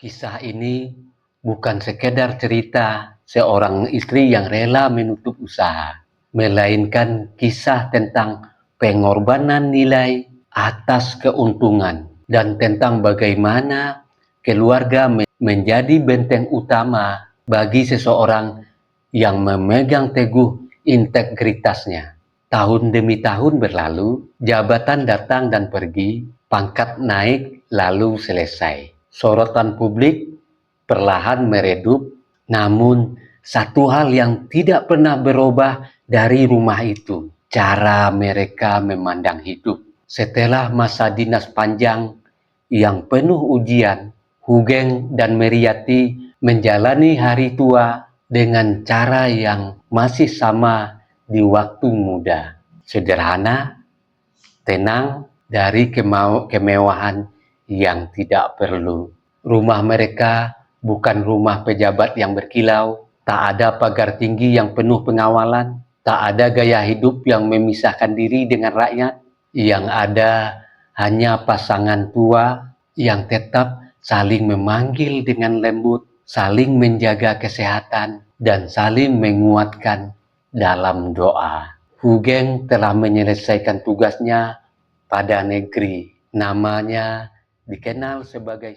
Kisah ini bukan sekedar cerita seorang istri yang rela menutup usaha, melainkan kisah tentang pengorbanan nilai atas keuntungan dan tentang bagaimana keluarga menjadi benteng utama bagi seseorang yang memegang teguh integritasnya. Tahun demi tahun berlalu, jabatan datang dan pergi, pangkat naik lalu selesai. Sorotan publik perlahan meredup, namun satu hal yang tidak pernah berubah dari rumah itu, cara mereka memandang hidup. Setelah masa dinas panjang yang penuh ujian, Hugeng dan Meriati menjalani hari tua dengan cara yang masih sama di waktu muda. Sederhana, tenang, dari kemewahan yang tidak perlu. Rumah mereka bukan rumah pejabat yang berkilau, tak ada pagar tinggi yang penuh pengawalan, tak ada gaya hidup yang memisahkan diri dengan rakyat. Yang ada hanya pasangan tua yang tetap saling memanggil dengan lembut, saling menjaga kesehatan, dan saling menguatkan dalam doa. Hugeng telah menyelesaikan tugasnya pada negeri. Namanya dikenal sebagai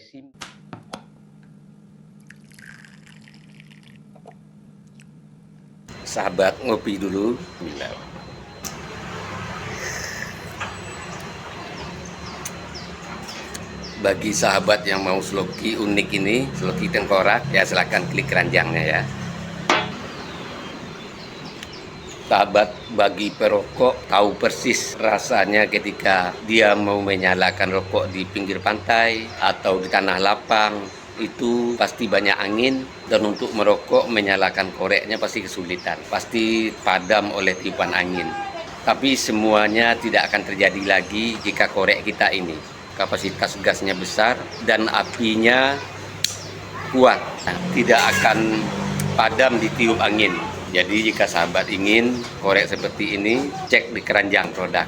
Sahabat ngopi dulu. Bagi sahabat yang mau sloki unik ini, sloki tengkorak, ya silahkan klik keranjangnya ya. Sahabat bagi perokok tahu persis rasanya ketika dia mau menyalakan rokok di pinggir pantai atau di tanah lapang. Itu pasti banyak angin, dan untuk merokok menyalakan koreknya pasti kesulitan, pasti padam oleh tiupan angin. Tapi semuanya tidak akan terjadi lagi jika korek kita ini kapasitas gasnya besar dan apinya kuat, tidak akan padam ditiup angin. Jadi jika sahabat ingin korek seperti ini, cek di keranjang produk.